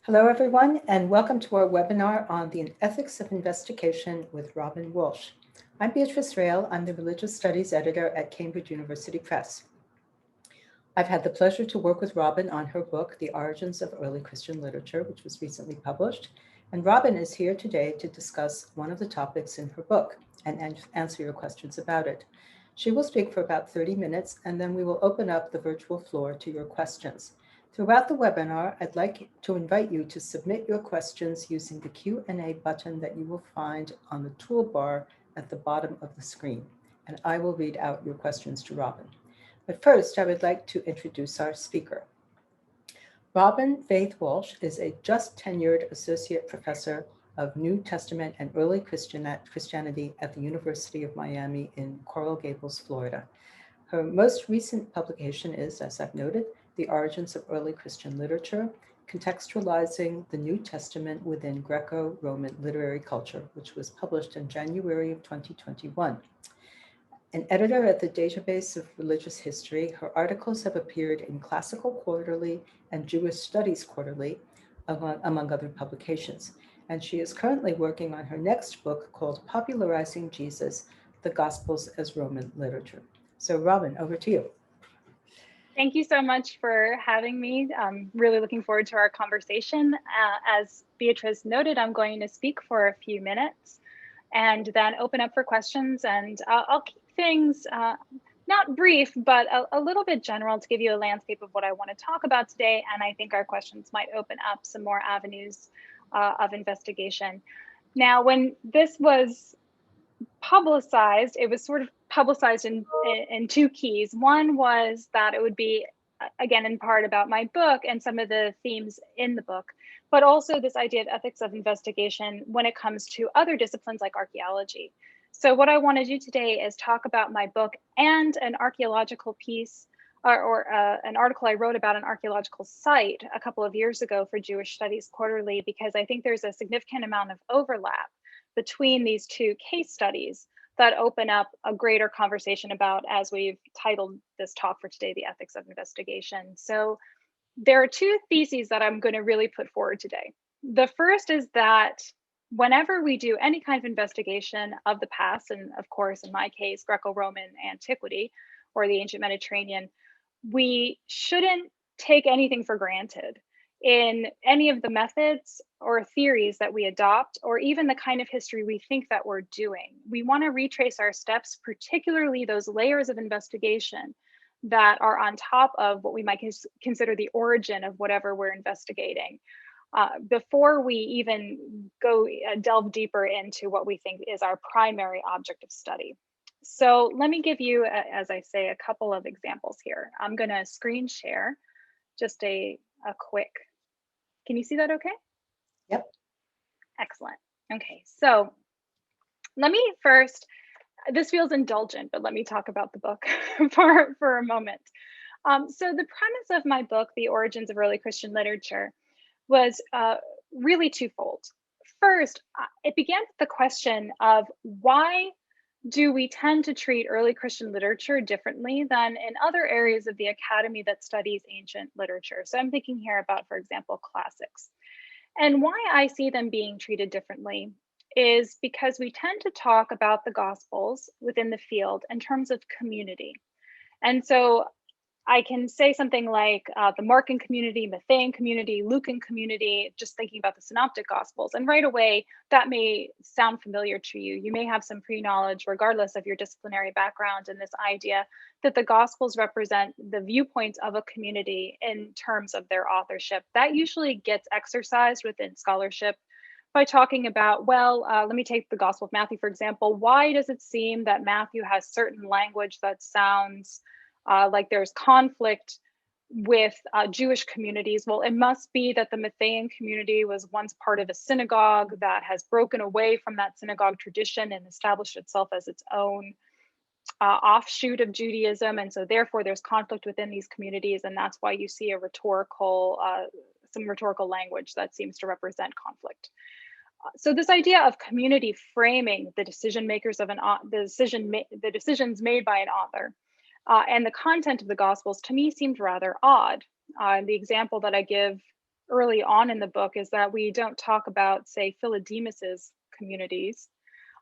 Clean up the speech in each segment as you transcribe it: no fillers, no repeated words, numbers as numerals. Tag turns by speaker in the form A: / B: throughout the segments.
A: Hello, everyone, and welcome to our webinar on the ethics of investigation with Robyn Walsh. I'm Beatrice Rail. I'm the Religious Studies Editor at Cambridge University Press. I've had the pleasure to work with Robyn on her book, The Origins of Early Christian Literature, which was recently published. And Robyn is here today to discuss one of the topics in her book and answer your questions about it. She will speak for about 30 minutes, and then we will open up the virtual floor to your questions. Throughout the webinar, I'd like to invite you to submit your questions using the Q&A button that you will find on the toolbar at the bottom of the screen, and I will read out your questions to Robyn. But first, I would like to introduce our speaker. Robyn Faith Walsh is a just tenured associate professor of New Testament and Early Christianity at the University of Miami in Coral Gables, Florida. Her most recent publication is, as I've noted, The Origins of Early Christian Literature, Contextualizing the New Testament Within Greco-Roman Literary Culture, which was published in January of 2021. An editor at the Database of Religious History, her articles have appeared in Classical Quarterly and Jewish Studies Quarterly, among other publications. And she is currently working on her next book called Popularizing Jesus, the Gospels as Roman Literature. So Robyn, over to you.
B: Thank you so much for having me. I'm really looking forward to our conversation. As Beatrice noted, I'm going to speak for a few minutes and then open up for questions. And I'll keep things not brief, but a little bit general to give you a landscape of what I want to talk about today. And I think our questions might open up some more avenues of investigation. Now, when this was publicized, it was sort of publicized in two keys. One was that it would be, again, in part about my book and some of the themes in the book, but also this idea of ethics of investigation when it comes to other disciplines like archaeology. So what I want to do today is talk about my book and an archaeological piece or an article I wrote about an archaeological site a couple of years ago for Jewish Studies Quarterly, because I think there's a significant amount of overlap between these two case studies that open up a greater conversation about, as we've titled this talk for today, the ethics of investigation. So there are two theses that I'm going to really put forward today. The first is that whenever we do any kind of investigation of the past, and of course, in my case, Greco-Roman antiquity or the ancient Mediterranean, we shouldn't take anything for granted in any of the methods or theories that we adopt, or even the kind of history we think that we're doing. We want to retrace our steps, particularly those layers of investigation that are on top of what we might consider the origin of whatever we're investigating, before we even go delve deeper into what we think is our primary object of study. So let me give you, as I say, a couple of examples here. I'm going to screen share just a quick. Can you see that okay?
A: Yep.
B: Excellent. Okay, so let me first, this feels indulgent, but let me talk about the book for a moment. So the premise of my book, The Origins of Early Christian Literature, was really twofold. First, it began with the question of why do we tend to treat early Christian literature differently than in other areas of the academy that studies ancient literature? So I'm thinking here about, for example, classics. And why I see them being treated differently is because we tend to talk about the Gospels within the field in terms of community. And so I can say something like the Markan community, Matthean community, Lucan community, just thinking about the Synoptic Gospels. And right away, that may sound familiar to you. You may have some pre-knowledge, regardless of your disciplinary background, in this idea that the Gospels represent the viewpoints of a community in terms of their authorship. That usually gets exercised within scholarship by talking about, well, let me take the Gospel of Matthew, for example. Why does it seem that Matthew has certain language that sounds like there's conflict with Jewish communities? Well, it must be that the Matthean community was once part of a synagogue that has broken away from that synagogue tradition and established itself as its own offshoot of Judaism. And so therefore there's conflict within these communities. And that's why you see a some rhetorical language that seems to represent conflict. So this idea of community framing the decision makers of the decisions made by an author and the content of the Gospels, to me, seemed rather odd. The example that I give early on in the book is that we don't talk about, say, Philodemus's communities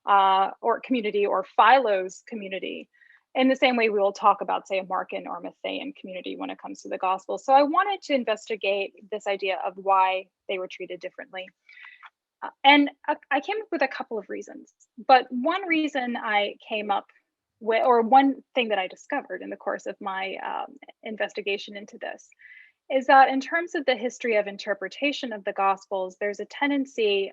B: or community or Philo's community in the same way we will talk about, say, a Markan or Matthean community when it comes to the gospel. So I wanted to investigate this idea of why they were treated differently. And I came up with a couple of reasons, but one reason I came up with, or one thing that I discovered in the course of my investigation into this, is that in terms of the history of interpretation of the Gospels, there's a tendency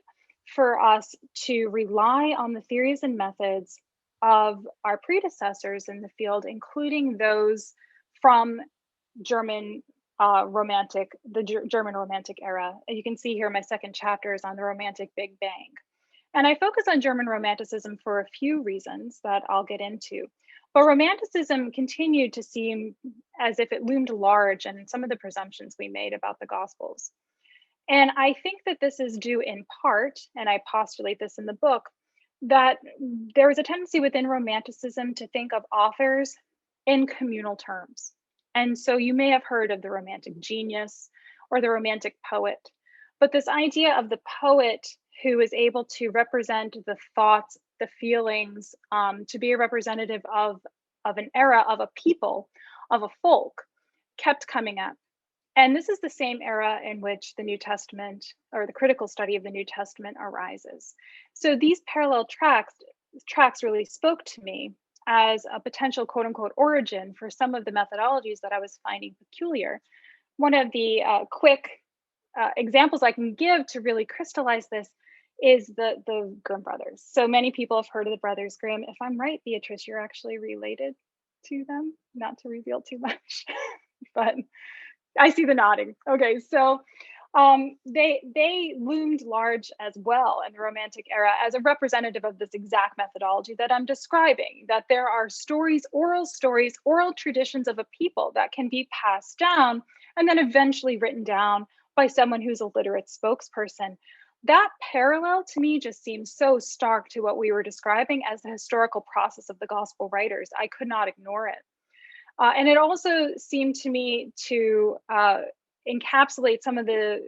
B: for us to rely on the theories and methods of our predecessors in the field, including those from German German Romantic era. You can see here my second chapter is on the Romantic Big Bang. And I focus on German Romanticism for a few reasons that I'll get into. But Romanticism continued to seem as if it loomed large in some of the presumptions we made about the Gospels. And I think that this is due in part, and I postulate this in the book, that there is a tendency within Romanticism to think of authors in communal terms. And so you may have heard of the Romantic genius or the Romantic poet, but this idea of the poet who is able to represent the thoughts, the feelings, to be a representative of an era, of a people, of a folk, kept coming up. And this is the same era in which the New Testament or the critical study of the New Testament arises. So these parallel tracks really spoke to me as a potential quote unquote origin for some of the methodologies that I was finding peculiar. One of the quick examples I can give to really crystallize this is the Grimm brothers. So many people have heard of the Brothers Grimm. If I'm right, Beatrice, you're actually related to them, not to reveal too much, but I see the nodding. Okay, so they loomed large as well in the Romantic era as a representative of this exact methodology that I'm describing, that there are stories, oral traditions of a people that can be passed down and then eventually written down by someone who's a literate spokesperson. That parallel to me just seems so stark to what we were describing as the historical process of the gospel writers. I could not ignore it. And it also seemed to me to encapsulate some of the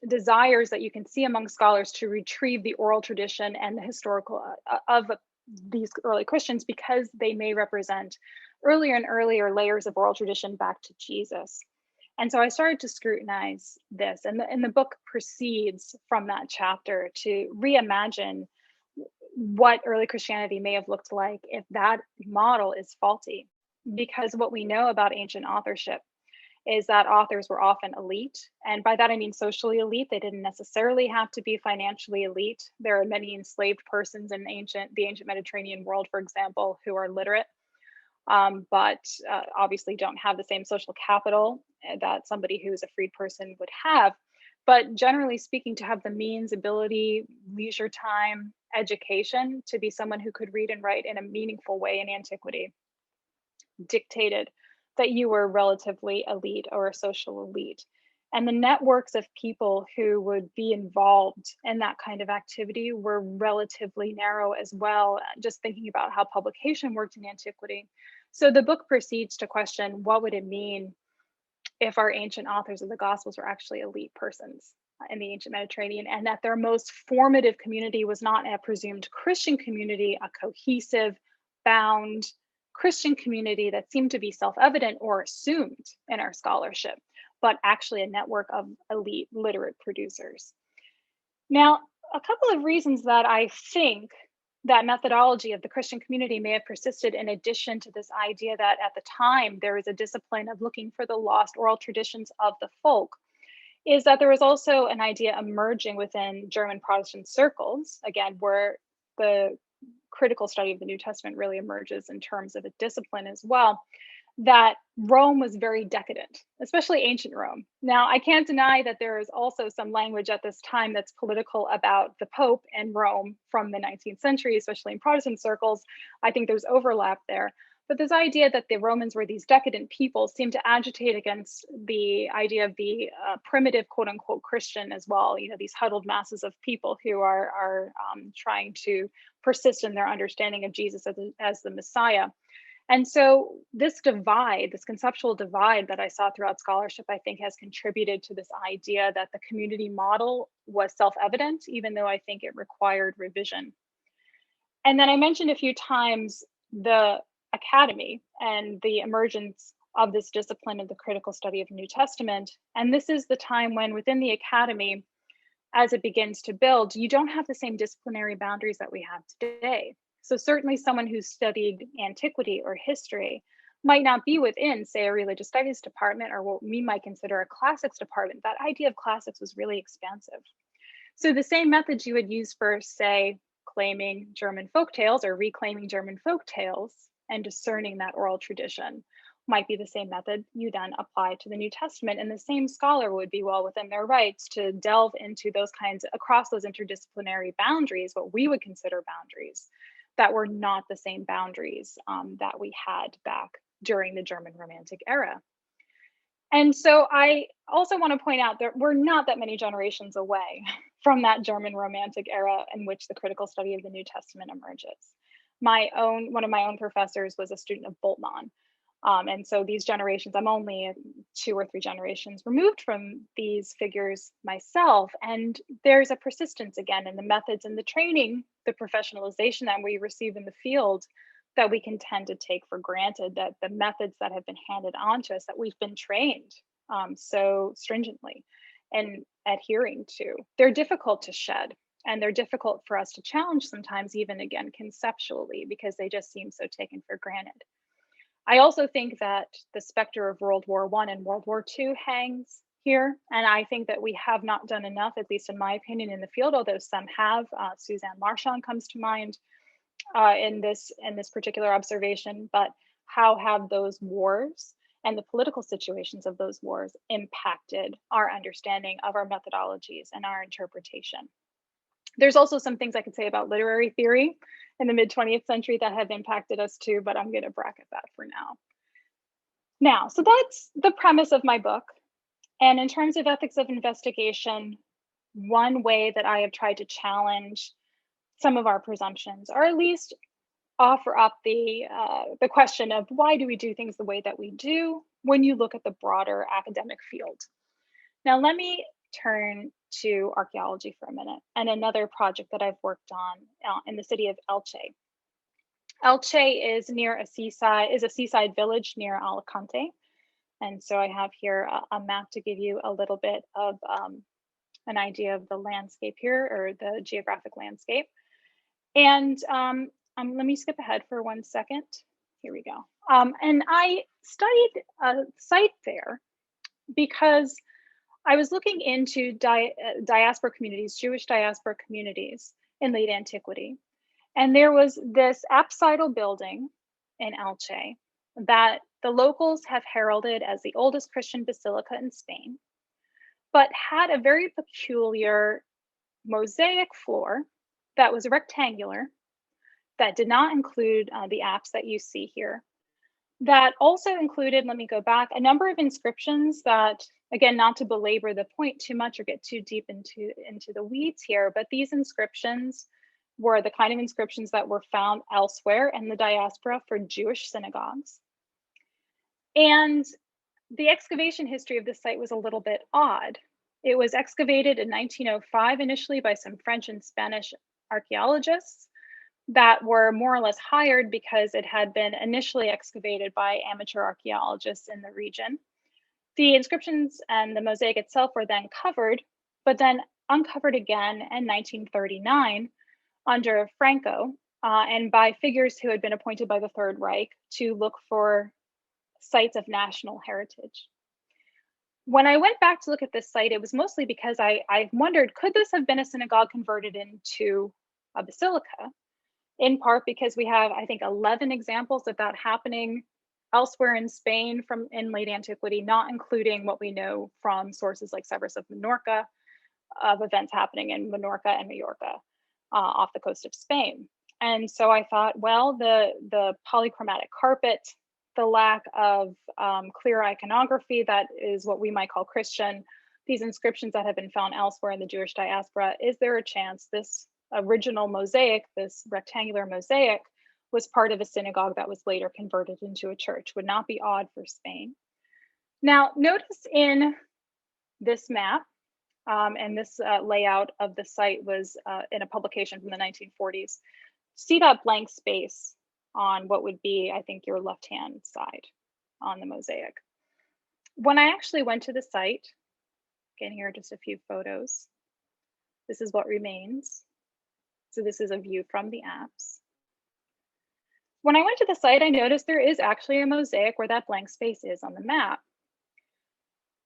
B: desires that you can see among scholars to retrieve the oral tradition and the historical of these early Christians, because they may represent earlier and earlier layers of oral tradition back to Jesus. And so I started to scrutinize this, and the book proceeds from that chapter to reimagine what early Christianity may have looked like if that model is faulty. Because what we know about ancient authorship is that authors were often elite. And by that, I mean socially elite. They didn't necessarily have to be financially elite. There are many enslaved persons in the ancient Mediterranean world, for example, who are literate, but obviously don't have the same social capital that somebody who's a freed person would have. But generally speaking, to have the means, ability, leisure time, education to be someone who could read and write in a meaningful way in antiquity dictated that you were relatively elite or a social elite. And the networks of people who would be involved in that kind of activity were relatively narrow as well, just thinking about how publication worked in antiquity. So the book proceeds to question, what would it mean if our ancient authors of the Gospels were actually elite persons in the ancient Mediterranean, and that their most formative community was not a presumed Christian community, a cohesive, bound Christian community that seemed to be self-evident or assumed in our scholarship, but actually a network of elite literate producers. Now, a couple of reasons that I think that methodology of the Christian community may have persisted, in addition to this idea that at the time there was a discipline of looking for the lost oral traditions of the folk, is that there was also an idea emerging within German Protestant circles, again, where the critical study of the New Testament really emerges in terms of a discipline as well, that Rome was very decadent, especially ancient Rome. Now, I can't deny that there is also some language at this time that's political about the Pope and Rome from the 19th century, especially in Protestant circles. I think there's overlap there. But this idea that the Romans were these decadent people seemed to agitate against the idea of the primitive, quote unquote, Christian as well. You know, these huddled masses of people who are trying to persist in their understanding of Jesus as the Messiah. And so this divide, this conceptual divide that I saw throughout scholarship, I think has contributed to this idea that the community model was self-evident, even though I think it required revision. And then I mentioned a few times the academy and the emergence of this discipline of the critical study of the New Testament. And this is the time when within the academy, as it begins to build, you don't have the same disciplinary boundaries that we have today. So certainly someone who's studied antiquity or history might not be within, say, a religious studies department or what we might consider a classics department. That idea of classics was really expansive. So the same methods you would use for, say, claiming German folktales or reclaiming German folktales and discerning that oral tradition might be the same method you then apply to the New Testament. And the same scholar would be well within their rights to delve into those kinds, across those interdisciplinary boundaries, what we would consider boundaries that were not the same boundaries that we had back during the German Romantic era. And so I also want to point out that we're not that many generations away from that German Romantic era in which the critical study of the New Testament emerges. One of my own professors was a student of Bultmann. And so these generations, I'm only 2 or 3 generations removed from these figures myself. And there's a persistence again in the methods and the training, the professionalization that we receive in the field that we can tend to take for granted, that the methods that have been handed on to us, that we've been trained so stringently and adhering to, they're difficult to shed. And they're difficult for us to challenge sometimes, even again, conceptually, because they just seem so taken for granted. I also think that the specter of World War I and World War II hangs here. And I think that we have not done enough, at least in my opinion, in the field, although some have. Suzanne Marchand comes to mind in this particular observation, but how have those wars and the political situations of those wars impacted our understanding of our methodologies and our interpretation? There's also some things I could say about literary theory in the mid 20th century that have impacted us too, but I'm going to bracket that for now. Now, so that's the premise of my book. And in terms of ethics of investigation, one way that I have tried to challenge some of our presumptions, or at least offer up the question of why do we do things the way that we do when you look at the broader academic field. Now, let me turn to archaeology for a minute and another project that I've worked on in the city of Elche. Elche is a seaside village near Alicante. And so I have here a map to give you a little bit of an idea of the landscape here, or the geographic landscape. And let me skip ahead for 1 second. Here we go. And I studied a site there because I was looking into diaspora communities, Jewish diaspora communities in late antiquity. And there was this apsidal building in Elche that the locals have heralded as the oldest Christian basilica in Spain, but had a very peculiar mosaic floor that was rectangular, that did not include the apse that you see here. That also included, let me go back, a number of inscriptions that, again, not to belabor the point too much or get too deep into the weeds here, but these inscriptions were the kind of inscriptions that were found elsewhere in the diaspora for Jewish synagogues. And the excavation history of this site was a little bit odd. It was excavated in 1905 initially by some French and Spanish archaeologists that were more or less hired because it had been initially excavated by amateur archaeologists in the region. The inscriptions and the mosaic itself were then covered, but then uncovered again in 1939 under Franco and by figures who had been appointed by the Third Reich to look for sites of national heritage. When I went back to look at this site, it was mostly because I wondered, could this have been a synagogue converted into a basilica? In part because we have, I think, 11 examples of that happening elsewhere in Spain in late antiquity, not including what we know from sources like Severus of Minorca, of events happening in Minorca and Majorca off the coast of Spain. And so I thought, well, the polychromatic carpet, the lack of clear iconography that is what we might call Christian, these inscriptions that have been found elsewhere in the Jewish diaspora, is there a chance this original mosaic, this rectangular mosaic, was part of a synagogue that was later converted into a church. Would not be odd for Spain. Now, notice in this map, and this layout of the site was in a publication from the 1940s. See that blank space on what would be, I think, your left-hand side on the mosaic. When I actually went to the site, again, here are just a few photos. This is what remains. So this is a view from the apse. When I went to the site, I noticed there is actually a mosaic where that blank space is on the map.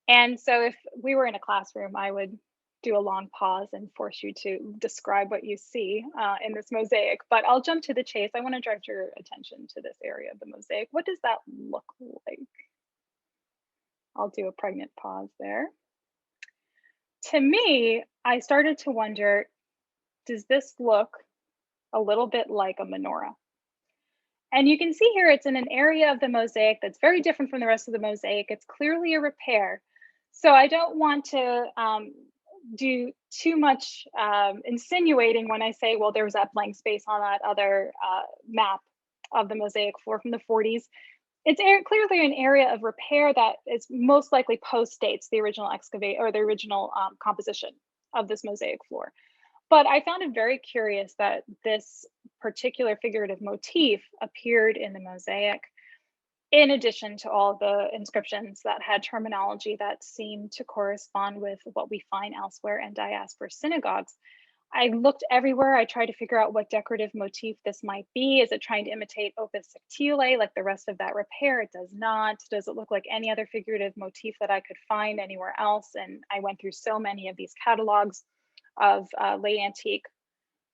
B: And so if we were in a classroom, I would do a long pause and force you to describe what you see in this mosaic, but I'll jump to the chase. I want to direct your attention to this area of the mosaic. What does that look like? I'll do a pregnant pause there. To me, I started to wonder, does this look a little bit like a menorah? And you can see here, it's in an area of the mosaic that's very different from the rest of the mosaic. It's clearly a repair. So I don't want to do too much insinuating when I say, well, there was that blank space on that other map of the mosaic floor from the 40s. It's clearly an area of repair that is most likely post-dates the original excavate or the original composition of this mosaic floor. But I found it very curious that this particular figurative motif appeared in the mosaic, in addition to all the inscriptions that had terminology that seemed to correspond with what we find elsewhere in diaspora synagogues. I looked everywhere. I tried to figure out what decorative motif this might be. Is it trying to imitate opus sectile like the rest of that repair? It does not. Does it look like any other figurative motif that I could find anywhere else? And I went through so many of these catalogs of late antique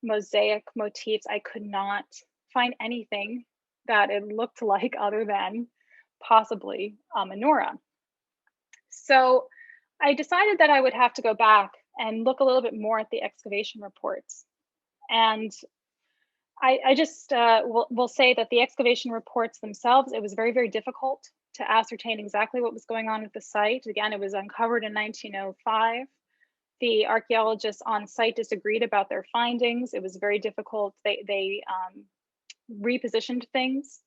B: mosaic motifs. I could not find anything that it looked like other than possibly a menorah. So I decided that I would have to go back and look a little bit more at the excavation reports. And I just will say that the excavation reports themselves, it was very, very difficult to ascertain exactly what was going on with the site. Again, it was uncovered in 1905. The archaeologists on site disagreed about their findings. It was very difficult. They repositioned things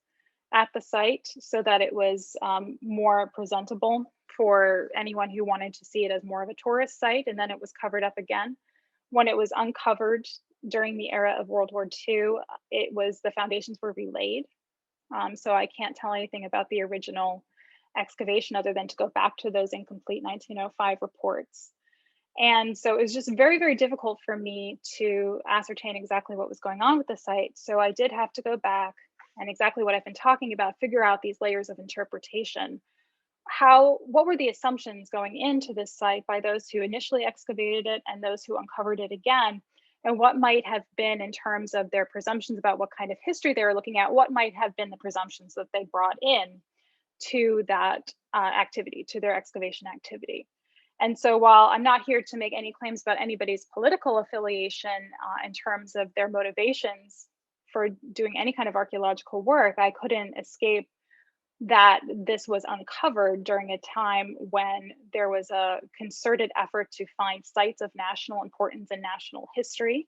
B: at the site so that it was more presentable for anyone who wanted to see it as more of a tourist site, and then it was covered up again. When it was uncovered during the era of World War II, the foundations were relaid. So I can't tell anything about the original excavation other than to go back to those incomplete 1905 reports. And so it was just very, very difficult for me to ascertain exactly what was going on with the site. So I did have to go back and exactly what I've been talking about, figure out these layers of interpretation. What were the assumptions going into this site by those who initially excavated it and those who uncovered it again? And what might have been in terms of their presumptions about what kind of history they were looking at, what might have been the presumptions that they brought in to that activity, to their excavation activity. And so while I'm not here to make any claims about anybody's political affiliation in terms of their motivations for doing any kind of archaeological work, I couldn't escape that this was uncovered during a time when there was a concerted effort to find sites of national importance and national history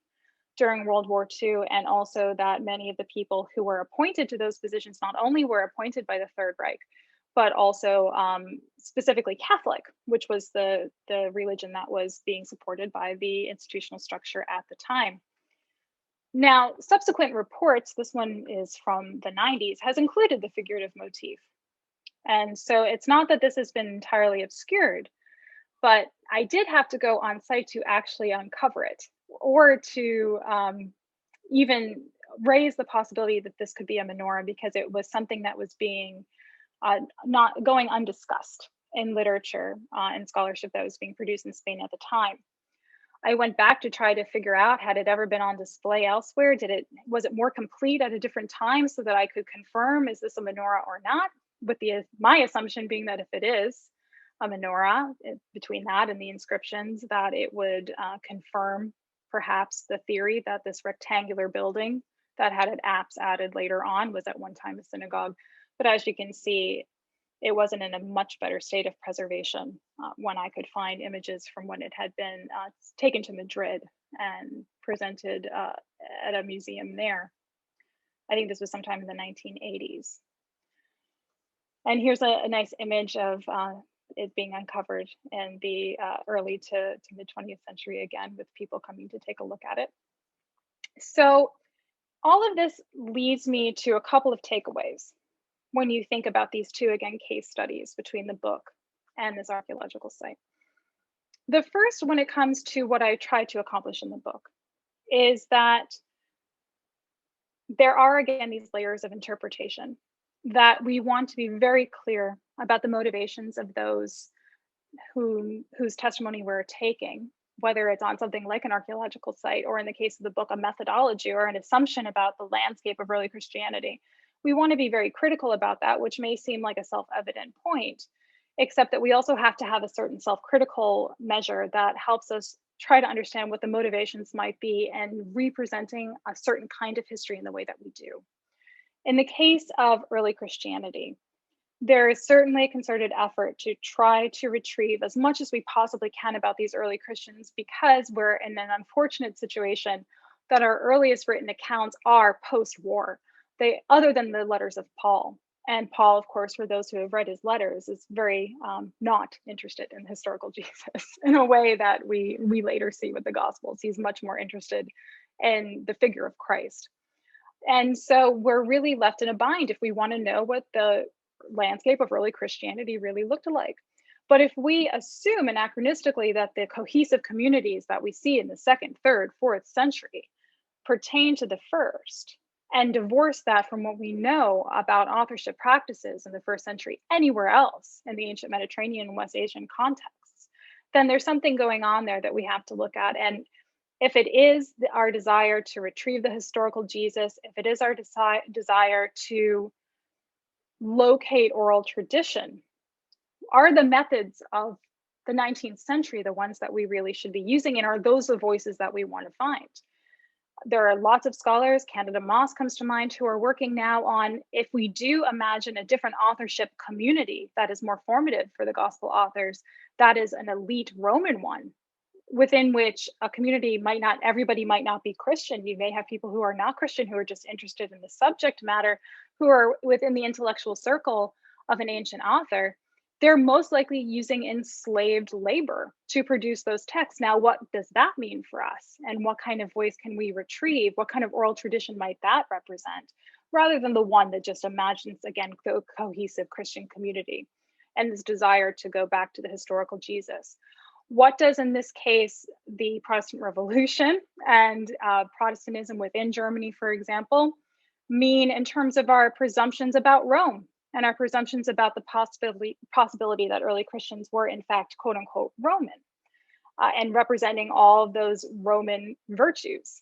B: during World War II, and also that many of the people who were appointed to those positions not only were appointed by the Third Reich, but also specifically Catholic, which was the religion that was being supported by the institutional structure at the time. Now, subsequent reports, this one is from the 90s, has included the figurative motif. And so it's not that this has been entirely obscured, but I did have to go on site to actually uncover it, or to even raise the possibility that this could be a menorah, because it was something that was being not going undiscussed in literature and scholarship that was being produced in Spain at the time. I went back to try to figure out, had it ever been on display elsewhere? Was it more complete at a different time so that I could confirm, is this a menorah or not? With my assumption being that if it is a menorah, between that and the inscriptions, that it would confirm perhaps the theory that this rectangular building that had an apse added later on was at one time a synagogue. But as you can see, it wasn't in a much better state of preservation when I could find images from when it had been taken to Madrid and presented at a museum there. I think this was sometime in the 1980s. And here's a nice image of it being uncovered in the early to mid 20th century, again, with people coming to take a look at it. So all of this leads me to a couple of takeaways when you think about these two, again, case studies between the book and this archaeological site. The first, when it comes to what I tried to accomplish in the book, is that there are, again, these layers of interpretation that we want to be very clear about the motivations of those whose testimony we're taking, whether it's on something like an archaeological site, or in the case of the book, a methodology or an assumption about the landscape of early Christianity. We want to be very critical about that, which may seem like a self-evident point, except that we also have to have a certain self-critical measure that helps us try to understand what the motivations might be and representing a certain kind of history in the way that we do. In the case of early Christianity, there is certainly a concerted effort to try to retrieve as much as we possibly can about these early Christians, because we're in an unfortunate situation that our earliest written accounts are post-war. They, other than the letters of Paul. And Paul, of course, for those who have read his letters, is very not interested in historical Jesus in a way that we later see with the Gospels. He's much more interested in the figure of Christ. And so we're really left in a bind if we want to know what the landscape of early Christianity really looked like. But if we assume anachronistically that the cohesive communities that we see in the 2nd, 3rd, 4th century pertain to the first, and divorce that from what we know about authorship practices in the 1st century anywhere else in the ancient Mediterranean and West Asian contexts, then there's something going on there that we have to look at. And if it is our desire to retrieve the historical Jesus, if it is our desire to locate oral tradition, are the methods of the 19th century the ones that we really should be using, and are those the voices that we want to find? There are lots of scholars, Candida Moss comes to mind, who are working now on, if we do imagine a different authorship community that is more formative for the gospel authors, that is an elite Roman one, within which a community might not, everybody might not be Christian. You may have people who are not Christian who are just interested in the subject matter, who are within the intellectual circle of an ancient author. They're most likely using enslaved labor to produce those texts. Now, what does that mean for us? And what kind of voice can we retrieve? What kind of oral tradition might that represent? Rather than the one that just imagines, again, the cohesive Christian community and this desire to go back to the historical Jesus. What does, in this case, the Protestant Revolution and Protestantism within Germany, for example, mean in terms of our presumptions about Rome and our presumptions about the possibility that early Christians were, in fact, quote unquote, Roman, and representing all of those Roman virtues,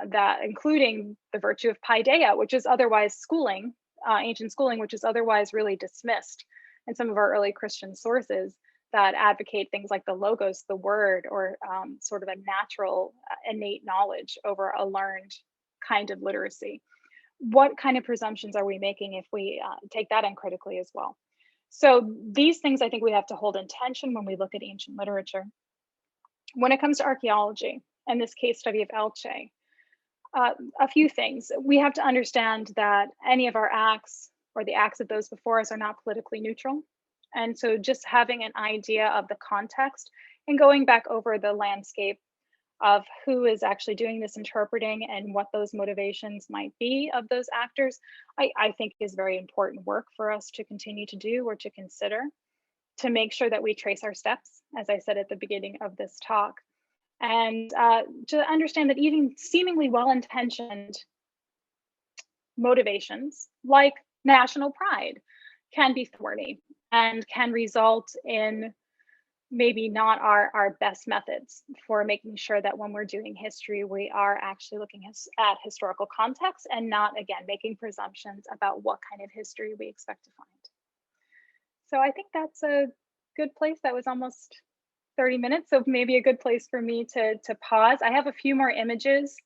B: that including the virtue of paideia, which is otherwise schooling, ancient schooling, which is otherwise really dismissed in some of our early Christian sources that advocate things like the logos, the word, or sort of a natural, innate knowledge over a learned kind of literacy. What kind of presumptions are we making if we take that uncritically as well? So these things I think we have to hold in tension when we look at ancient literature. When it comes to archaeology and this case study of Elche, a few things. We have to understand that any of our acts or the acts of those before us are not politically neutral. And so just having an idea of the context and going back over the landscape of who is actually doing this interpreting and what those motivations might be of those actors, I think is very important work for us to continue to do or to consider, to make sure that we trace our steps, as I said at the beginning of this talk, and to understand that even seemingly well-intentioned motivations like national pride can be thorny and can result in maybe not our best methods for making sure that when we're doing history, we are actually looking at historical context and not, again, making presumptions about what kind of history we expect to find. So I think that's a good place. That was almost 30 minutes, so maybe a good place for me to pause. I have a few more images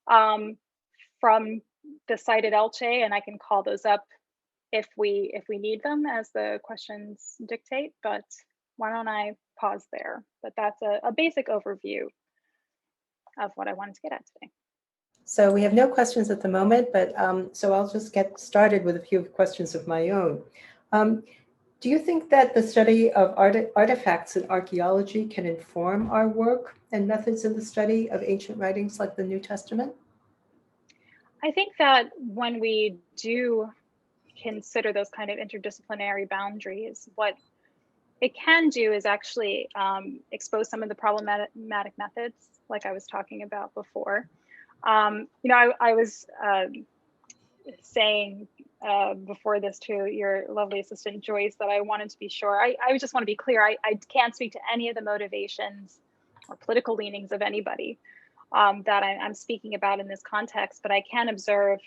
B: from the site at Elche, and I can call those up if we need them as the questions dictate, but why don't I pause there? But that's a basic overview of what I wanted to get at today.
A: So we have no questions at the moment, but so I'll just get started with a few questions of my own. Do you think that the study of artifacts in archaeology can inform our work and methods in the study of ancient writings like the New Testament?
B: I think that when we do consider those kind of interdisciplinary boundaries, what it can do is actually expose some of the problematic methods, like I was talking about before. I was saying before this to your lovely assistant Joyce that I wanted to be sure. I just want to be clear. I can't speak to any of the motivations or political leanings of anybody that I'm speaking about in this context, but I can observe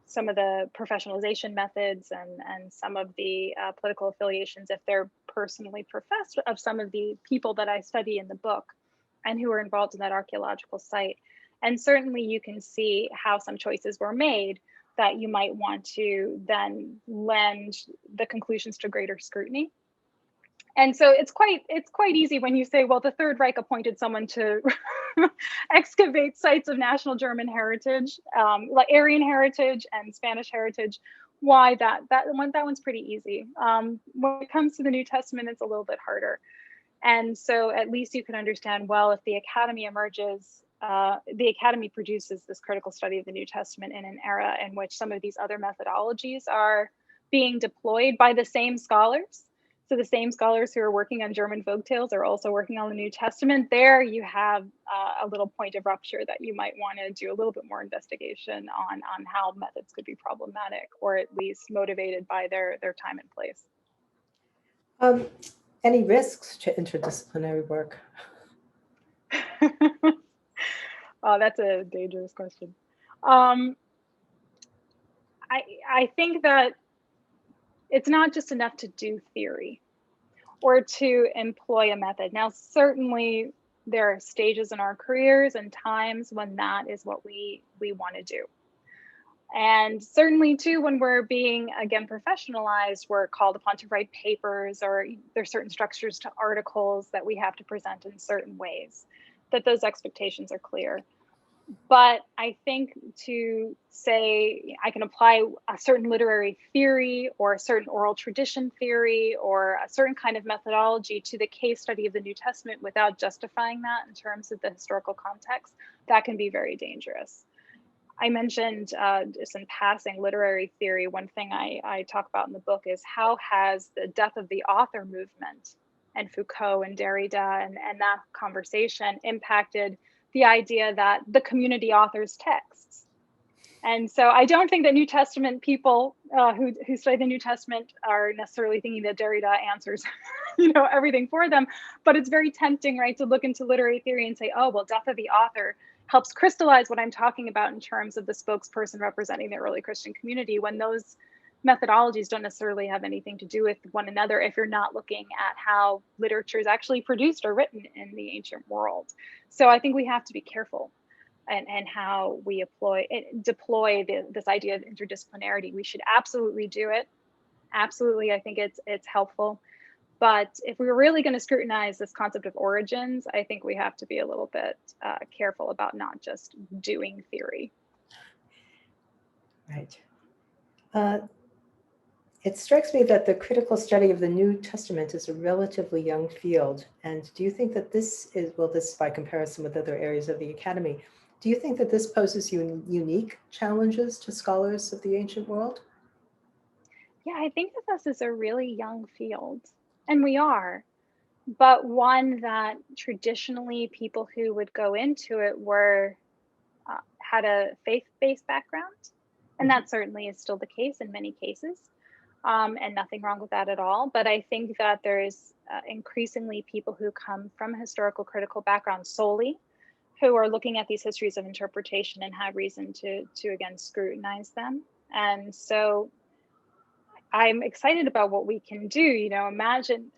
B: some of the professionalization methods and some of the political affiliations, if they're personally professed, of some of the people that I study in the book and who are involved in that archaeological site. And certainly you can see how some choices were made that you might want to then lend the conclusions to greater scrutiny. And so it's quite easy when you say, well, the Third Reich appointed someone to excavate sites of national German heritage, like Aryan heritage and Spanish heritage. Why that one's pretty easy. When it comes to the New Testament, it's a little bit harder. And so at least you can understand, well, if the Academy emerges, the Academy produces this critical study of the New Testament in an era in which some of these other methodologies are being deployed by the same scholars. So the same scholars who are working on German folktales are also working on the New Testament. There you have a little point of rupture that you might want to do a little bit more investigation on how methods could be problematic, or at least motivated by their time and place.
A: Any risks to interdisciplinary work?
B: Oh, that's a dangerous question. I think that it's not just enough to do theory or to employ a method. Now, certainly there are stages in our careers and times when that is what we want to do. And certainly too, when we're being, again, professionalized, we're called upon to write papers, or there's certain structures to articles that we have to present in certain ways, that those expectations are clear. But I think to say I can apply a certain literary theory or a certain oral tradition theory or a certain kind of methodology to the case study of the New Testament without justifying that in terms of the historical context, that can be very dangerous. I mentioned just in passing literary theory. One thing I talk about in the book is how has the death of the author movement and Foucault and Derrida and that conversation impacted the idea that the community authors texts. And so I don't think that New Testament people who study the New Testament are necessarily thinking that Derrida answers, everything for them. But it's very tempting, right, to look into literary theory and say, oh, well, death of the author helps crystallize what I'm talking about in terms of the spokesperson representing the early Christian community, when those methodologies don't necessarily have anything to do with one another if you're not looking at how literature is actually produced or written in the ancient world. So I think we have to be careful and how we deploy this idea of interdisciplinarity. We should absolutely do it. Absolutely, I think it's helpful. But if we were really going to scrutinize this concept of origins, I think we have to be a little bit careful about not just doing theory.
A: Right. It strikes me that the critical study of the New Testament is a relatively young field. And do you think that this by comparison with other areas of the academy, do you think that this poses unique challenges to scholars of the ancient world?
B: Yeah, I think that this is a really young field, and we are, but one that traditionally people who would go into it had a faith-based background, and that certainly is still the case in many cases. And nothing wrong with that at all. But I think that there's increasingly people who come from historical critical backgrounds solely, who are looking at these histories of interpretation and have reason to again scrutinize them. And so I'm excited about what we can do. Imagine,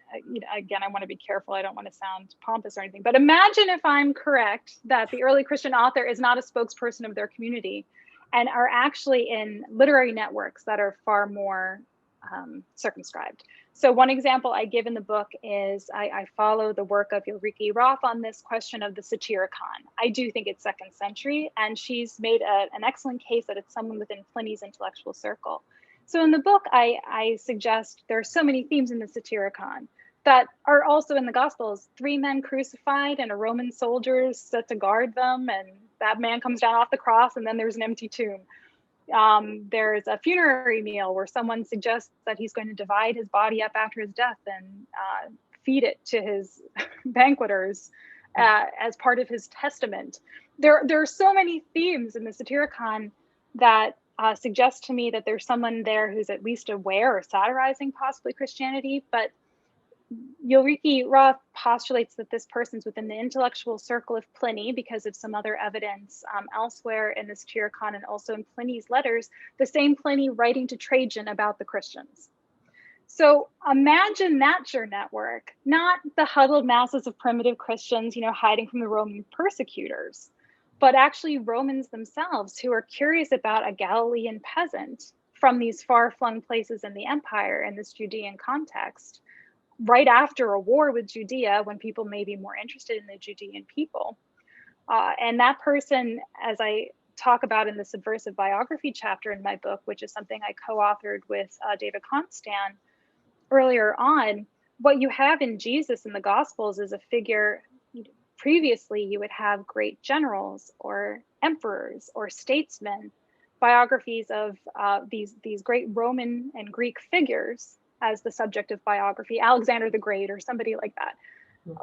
B: again, I want to be careful. I don't want to sound pompous or anything, but imagine if I'm correct that the early Christian author is not a spokesperson of their community and are actually in literary networks that are far more circumscribed. So one example I give in the book is I follow the work of Ulrike Roth on this question of the Satyricon. I do think it's 2nd century, and she's made an excellent case that it's someone within Pliny's intellectual circle. So in the book, I suggest there are so many themes in the Satyricon that are also in the Gospels. 3 men crucified and a Roman soldier set to guard them, and that man comes down off the cross, and then there's an empty tomb. There's a funerary meal where someone suggests that he's going to divide his body up after his death and feed it to his banqueters as part of his testament. There are so many themes in the Satyricon that suggest to me that there's someone there who's at least aware or satirizing possibly Christianity, but Ulrike Roth postulates that this person's within the intellectual circle of Pliny because of some other evidence elsewhere in the Satyricon and also in Pliny's letters, the same Pliny writing to Trajan about the Christians. So imagine that's your network, not the huddled masses of primitive Christians, hiding from the Roman persecutors, but actually Romans themselves who are curious about a Galilean peasant from these far-flung places in the empire in this Judean context, right after a war with Judea, when people may be more interested in the Judean people. And that person, as I talk about in the subversive biography chapter in my book, which is something I co-authored with David Constan earlier on, what you have in Jesus in the Gospels is a figure. Previously, you would have great generals or emperors or statesmen, biographies of these great Roman and Greek figures as the subject of biography. Alexander the Great or somebody like that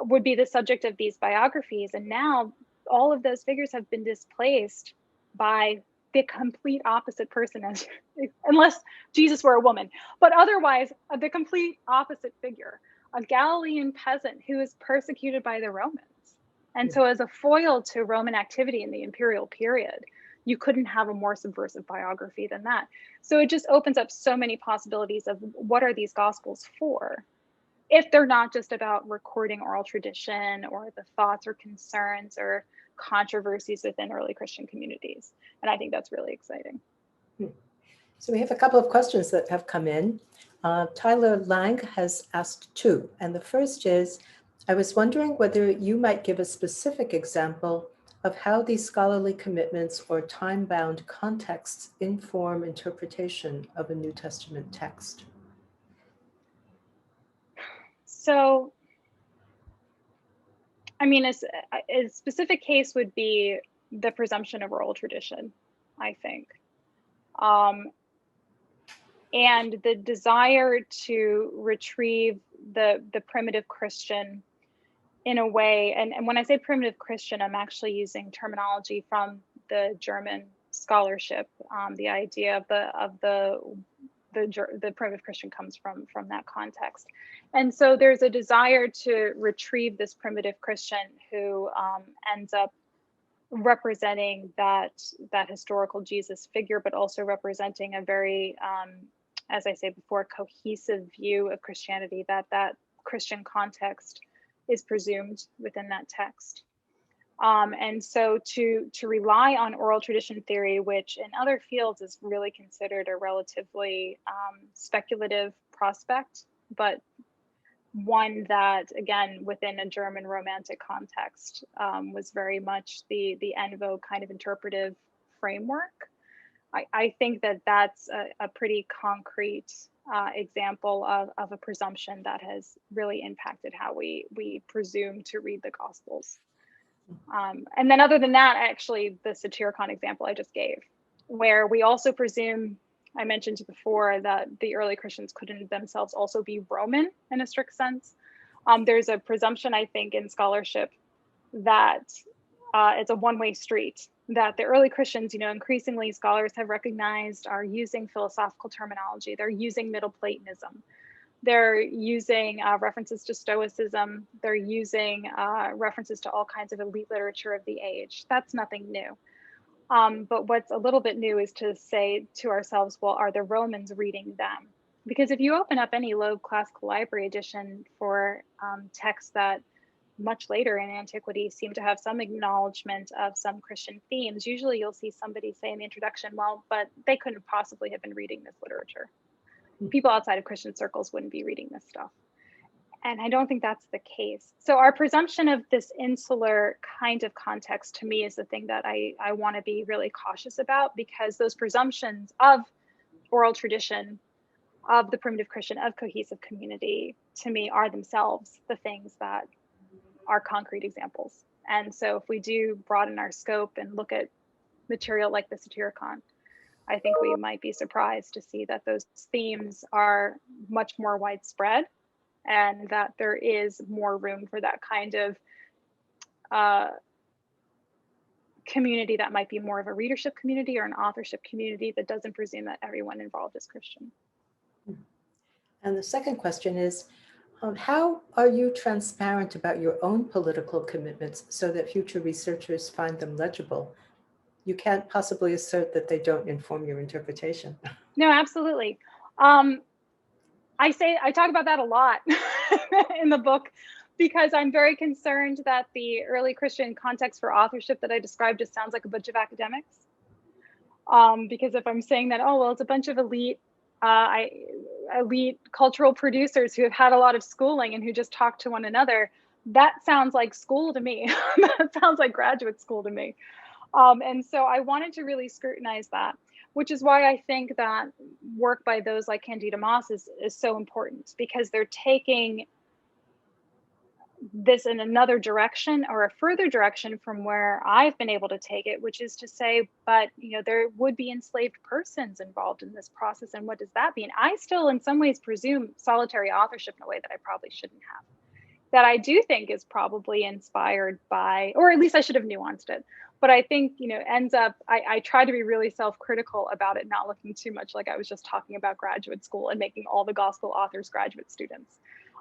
B: would be the subject of these biographies. And now all of those figures have been displaced by the complete opposite person, unless Jesus were a woman, but otherwise the complete opposite figure, a Galilean peasant who is persecuted by the Romans. And so as a foil to Roman activity in the imperial period, you couldn't have a more subversive biography than that. So it just opens up so many possibilities of what are these Gospels for, if they're not just about recording oral tradition or the thoughts or concerns or controversies within early Christian communities. And I think that's really exciting.
A: So we have a couple of questions that have come in. Tyler Lang has asked 2. And the first is, I was wondering whether you might give a specific example of how these scholarly commitments or time-bound contexts inform interpretation of a New Testament text.
B: So, I mean, a specific case would be the presumption of oral tradition, I think. And the desire to retrieve the primitive Christian in a way, and when I say primitive Christian, I'm actually using terminology from the German scholarship. The idea of the primitive Christian comes from that context. And so there's a desire to retrieve this primitive Christian who ends up representing that historical Jesus figure, but also representing a very, as I say before, cohesive view of Christianity, that Christian context is presumed within that text. And so to rely on oral tradition theory, which in other fields is really considered a relatively speculative prospect, but one that, again, within a German Romantic context, was very much the en vogue kind of interpretive framework. I think that that's a pretty concrete example of a presumption that has really impacted how we presume to read the Gospels. And then other than that, actually, the Satyricon example I just gave, where we also presume, I mentioned before, that the early Christians couldn't themselves also be Roman in a strict sense. There's a presumption, I think, in scholarship that it's a one-way street, that the early Christians, increasingly scholars have recognized, are using philosophical terminology. They're using Middle Platonism. They're using references to Stoicism. They're using references to all kinds of elite literature of the age. That's nothing new. But what's a little bit new is to say to ourselves, well, are the Romans reading them? Because if you open up any Loeb Classical Library edition for texts that much later in antiquity seem to have some acknowledgement of some Christian themes, usually you'll see somebody say in the introduction, well, but they couldn't possibly have been reading this literature. people outside of Christian circles wouldn't be reading this stuff. And I don't think that's the case. So our presumption of this insular kind of context to me is the thing that I want to be really cautious about, because those presumptions of oral tradition, of the primitive Christian, of cohesive community, to me are themselves the things that are concrete examples. And so if we do broaden our scope and look at material like the Satyricon, I think we might be surprised to see that those themes are much more widespread, and that there is more room for that kind of community that might be more of a readership community or an authorship community that doesn't presume that everyone involved is Christian.
A: And the second question is, how are you transparent about your own political commitments so that future researchers find them legible? You can't possibly assert that they don't inform your interpretation.
B: No, absolutely. I talk about that a lot in the book, because I'm very concerned that the early Christian context for authorship that I described just sounds like a bunch of academics. Because if I'm saying that, oh, well, it's a bunch of elite cultural producers who have had a lot of schooling and who just talk to one another, that sounds like school to me. That sounds like graduate school to me. And so I wanted to really scrutinize that, which is why I think that work by those like Candida Moss is so important, because they're taking this in another direction, or a further direction from where I've been able to take it, which is to say, but there would be enslaved persons involved in this process. And what does that mean? I still in some ways presume solitary authorship in a way that I probably shouldn't have, that I do think is probably inspired by, or at least I should have nuanced it. But I think, ends up, I try to be really self-critical about it, not looking too much like I was just talking about graduate school and making all the gospel authors graduate students.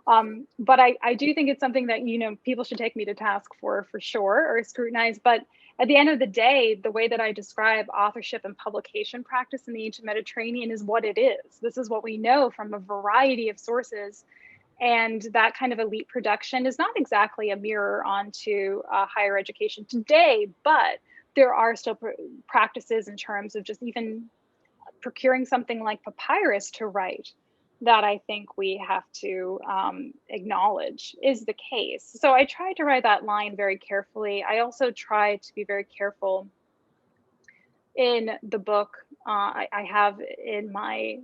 B: But I do think it's something that, people should take me to task for sure, or scrutinize. But at the end of the day, the way that I describe authorship and publication practice in the ancient Mediterranean is what it is. This is what we know from a variety of sources. And that kind of elite production is not exactly a mirror onto higher education today, but there are still practices in terms of just even procuring something like papyrus to write that I think we have to acknowledge is the case. So I tried to write that line very carefully. I also tried to be very careful in the book. I have in my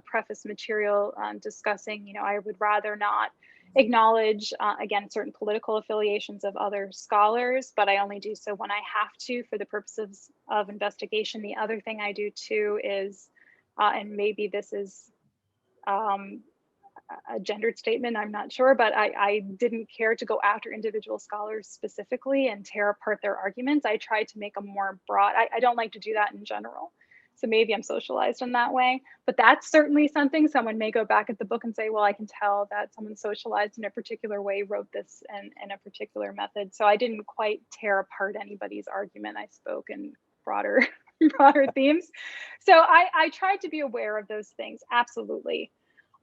B: preface material discussing, I would rather not acknowledge, again, certain political affiliations of other scholars, but I only do so when I have to for the purposes of investigation. The other thing I do too is, and maybe this is a gendered statement, I'm not sure, but I didn't care to go after individual scholars specifically and tear apart their arguments. I tried to make a more broad, I don't like to do that in general. So maybe I'm socialized in that way, but that's certainly something someone may go back at the book and say, well, I can tell that someone socialized in a particular way, wrote this in a particular method. So I didn't quite tear apart anybody's argument. I spoke in broader themes. So I tried to be aware of those things, absolutely.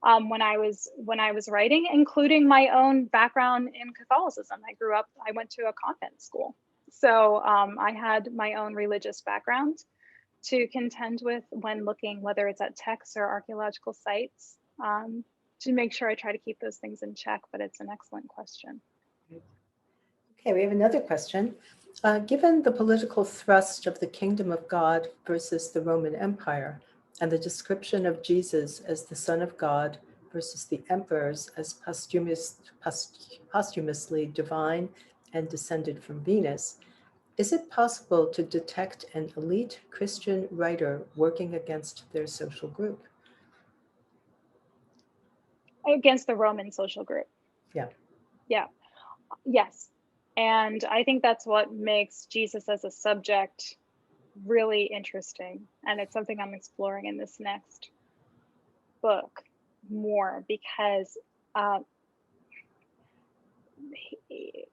B: When I was writing, including my own background in Catholicism. I went to a convent school. So I had my own religious background to contend with when looking, whether it's at texts or archaeological sites, to make sure I try to keep those things in check, but it's an excellent question.
A: Okay, we have another question. Given the political thrust of the kingdom of God versus the Roman Empire, and the description of Jesus as the Son of God versus the emperors as posthumously divine and descended from Venus, is it possible to detect an elite Christian writer working against their social group?
B: Against the Roman social group.
A: Yeah.
B: Yeah. Yes. And I think that's what makes Jesus as a subject really interesting. And it's something I'm exploring in this next book more, because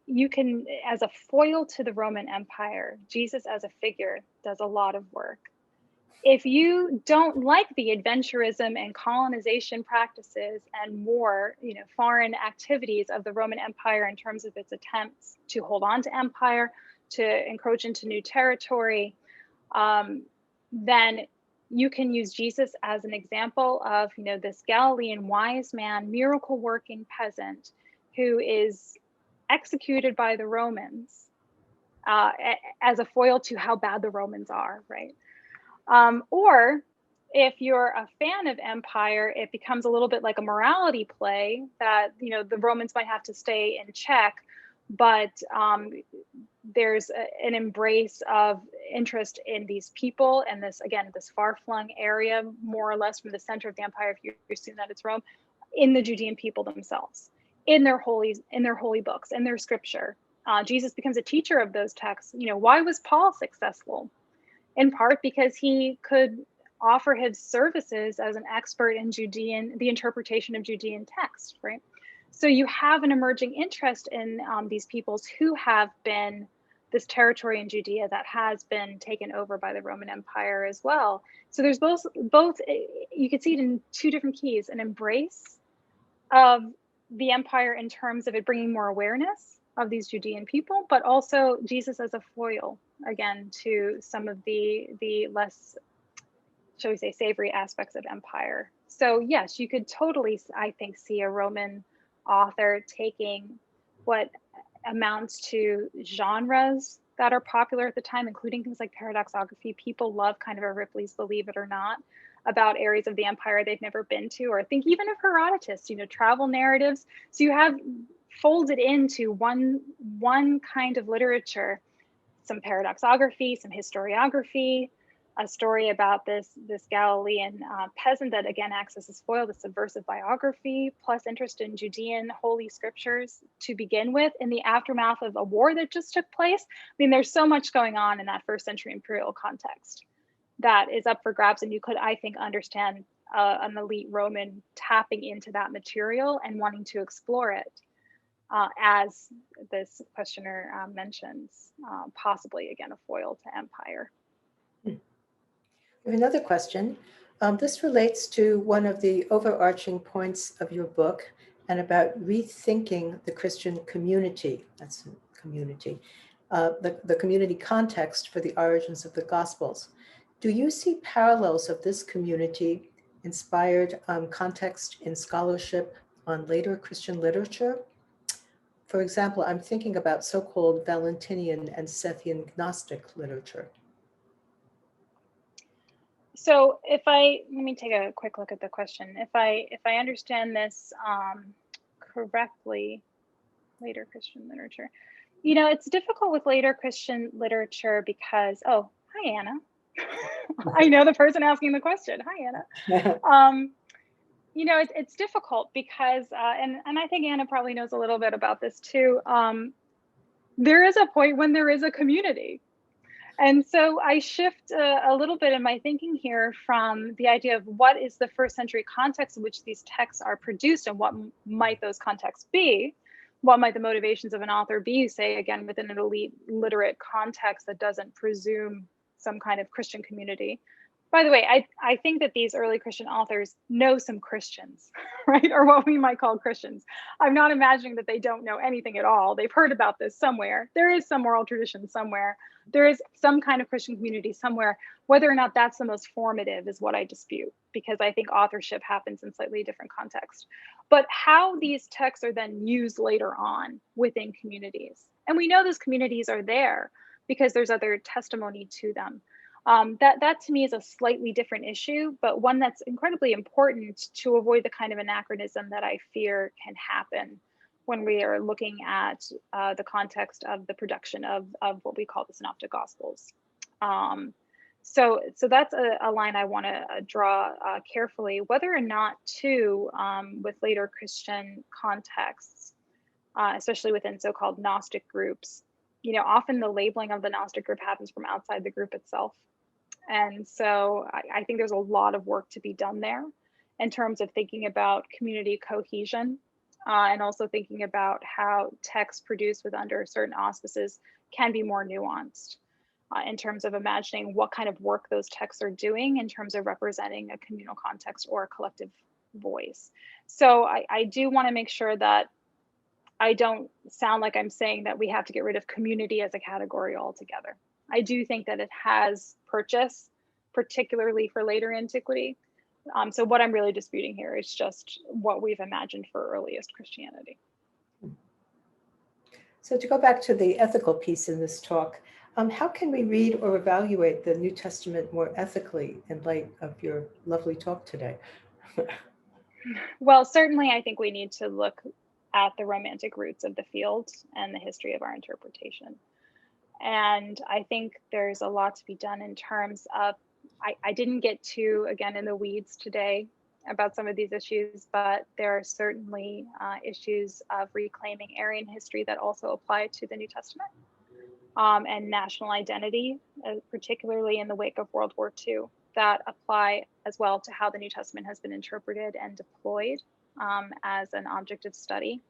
B: you can, as a foil to the Roman Empire, Jesus as a figure does a lot of work. If you don't like the adventurism and colonization practices and more, foreign activities of the Roman Empire in terms of its attempts to hold on to empire, to encroach into new territory, then you can use Jesus as an example of, this Galilean wise man, miracle working peasant who is executed by the Romans as a foil to how bad the Romans are, right? Or if you're a fan of empire, it becomes a little bit like a morality play that, the Romans might have to stay in check, but there's an embrace of interest in these people and this, again, this far-flung area, more or less from the center of the empire, if you assume that it's Rome, in the Judean people themselves, in their holy books, in their scripture. Jesus becomes a teacher of those texts. Why was Paul successful? In part because he could offer his services as an expert in the interpretation of Judean text, right? So you have an emerging interest in these peoples who have been this territory in Judea that has been taken over by the Roman Empire as well. So there's both, you could see it in two different keys: an embrace of the empire in terms of it bringing more awareness of these Judean people, but also Jesus as a foil, again, to some of the less, shall we say, savory aspects of empire. So yes, you could totally, I think, see a Roman author taking what amounts to genres that are popular at the time, including things like paradoxography. People love kind of a Ripley's Believe It or Not about areas of the empire they've never been to, or think even of Herodotus, travel narratives. So you have folded into one kind of literature, some paradoxography, some historiography, a story about this Galilean peasant that again acts as a foil, the subversive biography, plus interest in Judean holy scriptures to begin with in the aftermath of a war that just took place. I mean, there's so much going on in that first century imperial context that is up for grabs, and you could, I think, understand an elite Roman tapping into that material and wanting to explore it, as this questioner mentions, possibly again a foil to empire.
A: We have another question. This relates to one of the overarching points of your book and about rethinking the Christian community. That's community, the community context for the origins of the Gospels. Do you see parallels of this community inspired context in scholarship on later Christian literature? For example, I'm thinking about so-called Valentinian and Sethian Gnostic literature.
B: So let me take a quick look at the question. If I understand this correctly, later Christian literature, it's difficult with later Christian literature because, oh, hi, Anna. I know the person asking the question. Hi, Anna. It's difficult because, and I think Anna probably knows a little bit about this too. There is a point when there is a community. And so I shift a little bit in my thinking here from the idea of what is the first century context in which these texts are produced and what might those contexts be? What might the motivations of an author be, say, again, within an elite literate context that doesn't presume some kind of Christian community? By the way, I think that these early Christian authors know some Christians, right? Or what we might call Christians. I'm not imagining that they don't know anything at all. They've heard about this somewhere. There is some oral tradition somewhere. There is some kind of Christian community somewhere. Whether or not that's the most formative is what I dispute, because I think authorship happens in slightly different context. But how these texts are then used later on within communities. And we know those communities are there because there's other testimony to them. That to me is a slightly different issue, but one that's incredibly important to avoid the kind of anachronism that I fear can happen when we are looking at the context of the production of what we call the Synoptic Gospels. So that's a line I want to draw carefully, whether or not too, with later Christian contexts, especially within so-called Gnostic groups, often the labeling of the Gnostic group happens from outside the group itself. And so I think there's a lot of work to be done there in terms of thinking about community cohesion, and also thinking about how texts produced with under certain auspices can be more nuanced in terms of imagining what kind of work those texts are doing in terms of representing a communal context or a collective voice. So I do want to make sure that I don't sound like I'm saying that we have to get rid of community as a category altogether. I do think that it has purchase particularly for later antiquity. So what I'm really disputing here is just what we've imagined for earliest Christianity.
A: So to go back to the ethical piece in this talk, how can we read or evaluate the New Testament more ethically in light of your lovely talk today?
B: Well, certainly I think we need to look at the romantic roots of the field and the history of our interpretation. And I think there's a lot to be done in terms of, I didn't get too, again, in the weeds today about some of these issues, but there are certainly issues of reclaiming Aryan history that also apply to the New Testament, and national identity, particularly in the wake of World War II, that apply as well to how the New Testament has been interpreted and deployed as an object of study.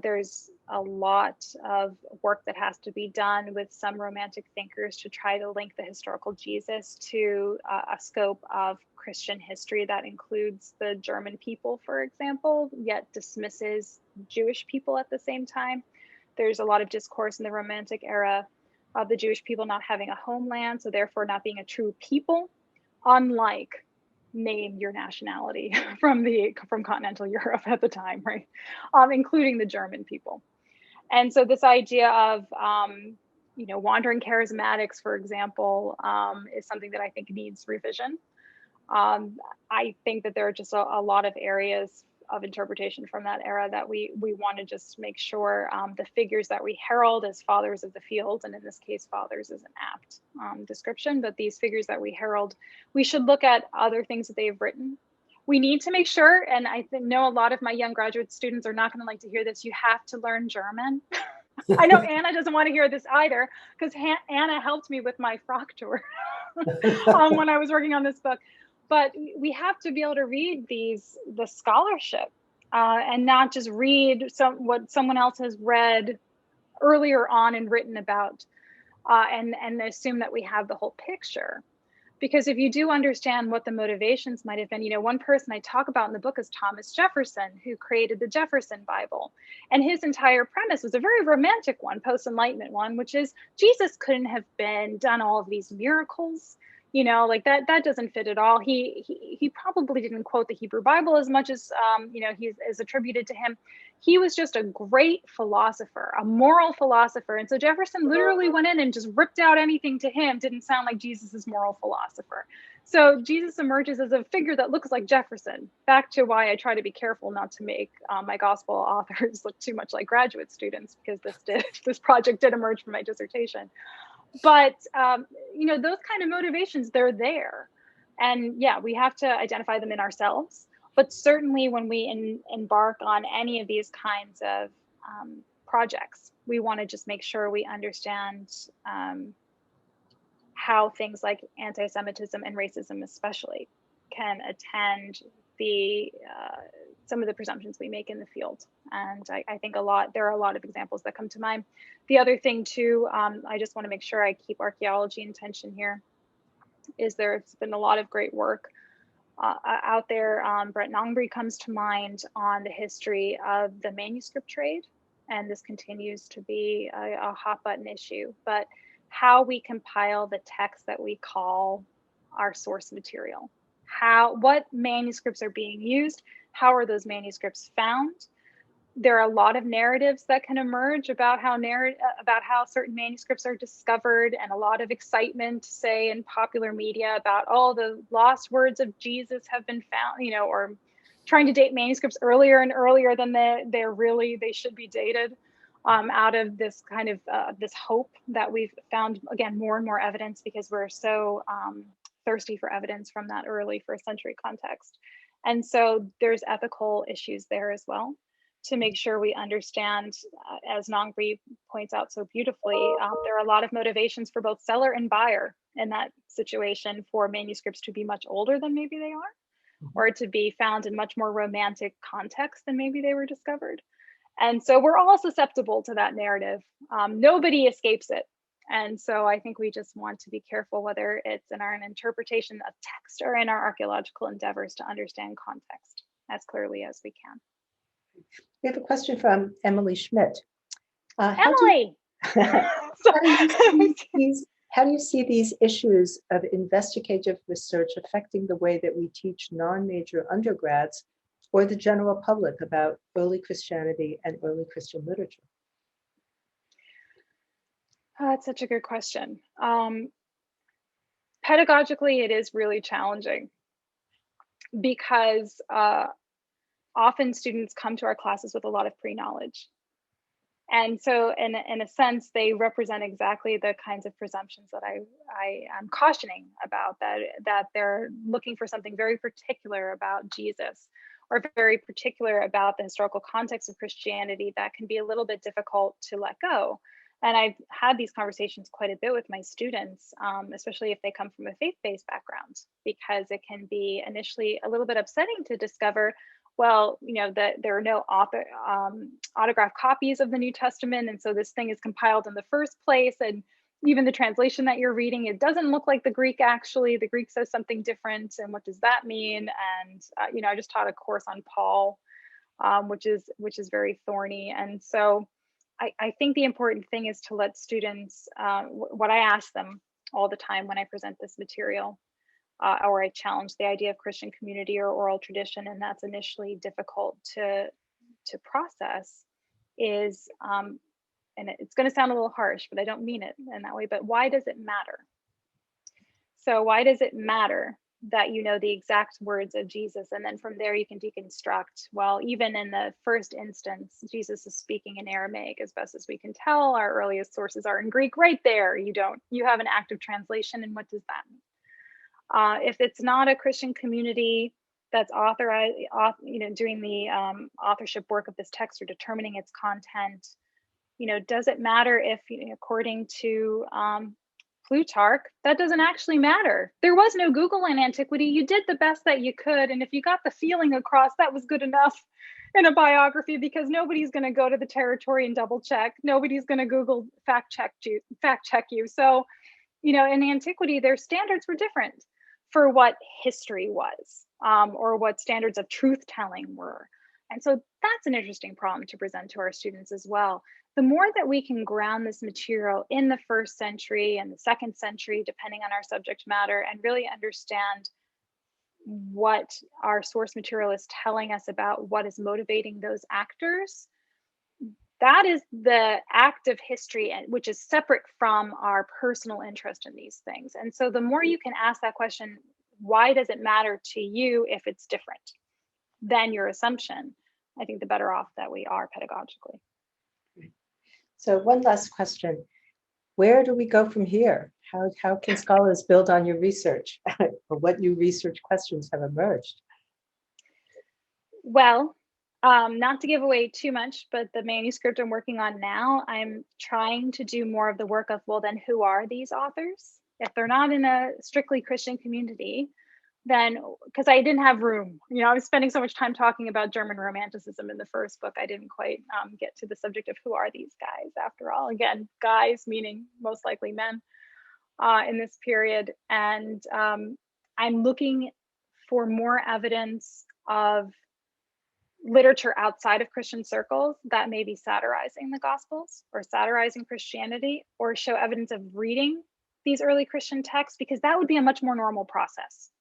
B: There's a lot of work that has to be done with some romantic thinkers to try to link the historical Jesus to a scope of Christian history that includes the German people, for example, yet dismisses Jewish people at the same time. There's a lot of discourse in the Romantic era of the Jewish people not having a homeland, so therefore not being a true people, unlike name your nationality from continental Europe at the time, right? Including the German people. And so this idea of wandering charismatics, for example, is something that I think needs revision. I think that there are just a lot of areas of interpretation from that era that we want to just make sure the figures that we herald as fathers of the field, and in this case, fathers is an apt description, but these figures that we herald, we should look at other things that they've written. We need to make sure, and I know a lot of my young graduate students are not going to like to hear this, you have to learn German. I know Anna doesn't want to hear this either, because Anna helped me with my Fraktur when I was working on this book. But we have to be able to read the scholarship and not just read what someone else has read earlier on and written about and assume that we have the whole picture. Because if you do understand what the motivations might have been, one person I talk about in the book is Thomas Jefferson, who created the Jefferson Bible. And his entire premise was a very romantic one, post-Enlightenment one, which is Jesus couldn't have done all of these miracles. Like that doesn't fit at all. He probably didn't quote the Hebrew Bible as much as he is attributed to him. He was just a great philosopher, a moral philosopher. And so Jefferson literally went in and just ripped out anything to him didn't sound like Jesus's moral philosopher. So Jesus emerges as a figure that looks like Jefferson. Back to why I try to be careful not to make my gospel authors look too much like graduate students, because this project did emerge from my dissertation. But, those kind of motivations, they're there. And yeah, we have to identify them in ourselves. But certainly when we embark on any of these kinds of projects, we want to just make sure we understand how things like anti-Semitism and racism especially can attend some of the presumptions we make in the field. And I think there are a lot of examples that come to mind. The other thing too, I just want to make sure I keep archaeology in tension here, is there's been a lot of great work out there. Brett Nongbury comes to mind on the history of the manuscript trade. And this continues to be a hot button issue, but how we compile the text that we call our source material. What manuscripts are being used? How are those manuscripts found? There are a lot of narratives that can emerge about how certain manuscripts are discovered, and a lot of excitement, say, in popular media about all the lost words of Jesus have been found, or trying to date manuscripts earlier and earlier than they should be dated, out of this kind of this hope that we've found, again, more and more evidence, because we're so thirsty for evidence from that early first century context. And so there's ethical issues there as well, to make sure we understand, as Nongbury points out so beautifully, there are a lot of motivations for both seller and buyer in that situation, for manuscripts to be much older than maybe they are, or to be found in much more romantic context than maybe they were discovered. And so we're all susceptible to that narrative. Nobody escapes it. And so I think we just want to be careful, whether it's in our interpretation of text or in our archaeological endeavors, to understand context as clearly as we can.
A: We have a question from Emily Schmidt.
B: Emily!
A: How do you see these How do you see these issues of investigative research affecting the way that we teach non-major undergrads or the general public about early Christianity and early Christian literature?
B: That's such a good question. Pedagogically, it is really challenging because often students come to our classes with a lot of pre-knowledge. And so in a sense, they represent exactly the kinds of presumptions that I am cautioning about, that they're looking for something very particular about Jesus, or very particular about the historical context of Christianity that can be a little bit difficult to let go. And I've had these conversations quite a bit with my students, especially if they come from a faith-based background, because it can be initially a little bit upsetting to discover, well, that there are no autographed copies of the New Testament. And so this thing is compiled in the first place. And even the translation that you're reading, it doesn't look like the Greek actually. The Greek says something different. And what does that mean? And, I just taught a course on Paul, which is very thorny. And so I think the important thing is to let students, what I ask them all the time when I present this material, or I challenge the idea of Christian community or oral tradition, and that's initially difficult to process, is, and it's going to sound a little harsh, but I don't mean it in that way, but why does it matter? So why does it matter that you know the exact words of Jesus? And then from there you can deconstruct, well, even in the first instance, Jesus is speaking in Aramaic as best as we can tell. Our earliest sources are in Greek. Right there, you have an active translation. And what does that mean? If it's not a Christian community that's authorized, doing the authorship work of this text or determining its content, does it matter if, according to Plutarch, that doesn't actually matter. There was no Google in antiquity. You did the best that you could. And if you got the feeling across, that was good enough in a biography, because nobody's going to go to the territory and double check. Nobody's going to Google fact check you. So, in antiquity, their standards were different for what history was, or what standards of truth telling were. And so that's an interesting problem to present to our students as well. The more that we can ground this material in the first century and the second century, depending on our subject matter, and really understand what our source material is telling us about what is motivating those actors, that is the act of history, which is separate from our personal interest in these things. And so the more you can ask that question, why does it matter to you if it's different than your assumption, I think the better off that we are pedagogically.
A: So one last question. Where do we go from here? How can scholars build on your research? Or what new research questions have emerged?
B: Well, not to give away too much, but the manuscript I'm working on now, I'm trying to do more of the work of, well, then who are these authors? If they're not in a strictly Christian community, then, because I didn't have room, I was spending so much time talking about German Romanticism in the first book, I didn't quite get to the subject of who are these guys after all. Again, guys meaning most likely men in this period. And I'm looking for more evidence of literature outside of Christian circles that may be satirizing the Gospels or satirizing Christianity, or show evidence of reading these early Christian texts, because that would be a much more normal process.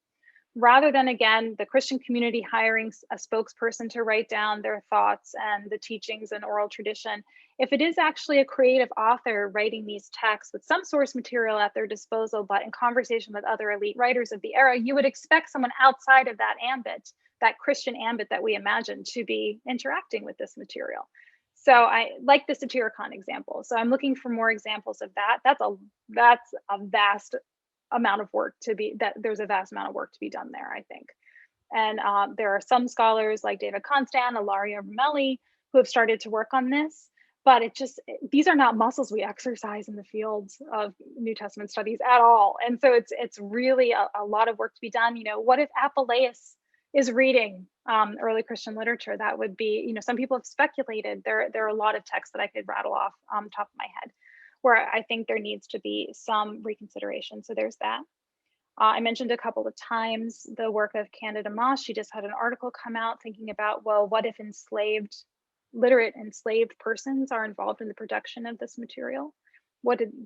B: Rather than, again, the Christian community hiring a spokesperson to write down their thoughts and the teachings and oral tradition, if it is actually a creative author writing these texts with some source material at their disposal, but in conversation with other elite writers of the era, you would expect someone outside of that ambit, that Christian ambit that we imagine, to be interacting with this material. So I like the Satyricon example. So I'm looking for more examples of that. That's a vast amount of work there's a vast amount of work to be done there, I think. And there are some scholars like David Constant, Ilaria Ramelli, who have started to work on this, but these are not muscles we exercise in the fields of New Testament studies at all. And so it's really a lot of work to be done. What if Apuleius is reading early Christian literature? That would be, some people have speculated. There are a lot of texts that I could rattle off on the top of my head where I think there needs to be some reconsideration. So there's that. I mentioned a couple of times the work of Candida Moss. She just had an article come out thinking about, well, what if literate enslaved persons are involved in the production of this material?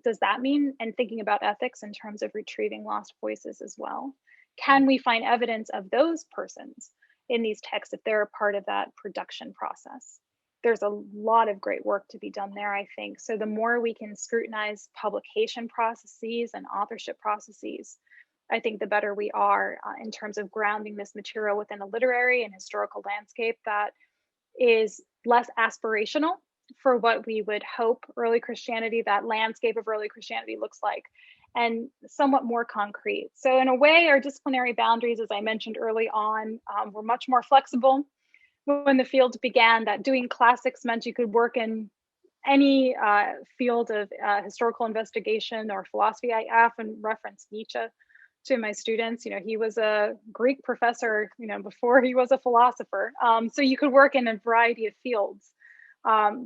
B: does that mean? And thinking about ethics in terms of retrieving lost voices as well. Can we find evidence of those persons in these texts if they're a part of that production process? There's a lot of great work to be done there, I think. So the more we can scrutinize publication processes and authorship processes, I think the better we are in terms of grounding this material within a literary and historical landscape that is less aspirational for what we would hope early Christianity, that landscape of early Christianity looks like, and somewhat more concrete. So in a way, our disciplinary boundaries, as I mentioned early on, were much more flexible when the field began, that doing classics meant you could work in any field of historical investigation or philosophy. I often reference Nietzsche to my students. He was a Greek professor, before he was a philosopher. So you could work in a variety of fields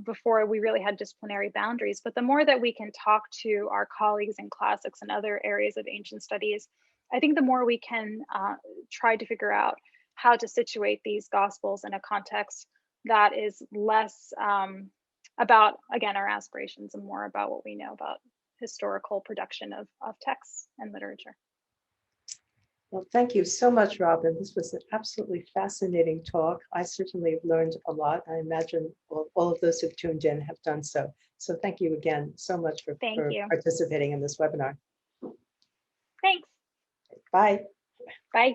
B: before we really had disciplinary boundaries. But the more that we can talk to our colleagues in classics and other areas of ancient studies, I think the more we can try to figure out how to situate these gospels in a context that is less about, again, our aspirations and more about what we know about historical production of texts and literature.
A: Well, thank you so much, Robyn. This was an absolutely fascinating talk. I certainly have learned a lot. I imagine all of those who've tuned in have done so. So thank you again so much for participating in this webinar.
B: Thanks.
A: Bye.
B: Bye.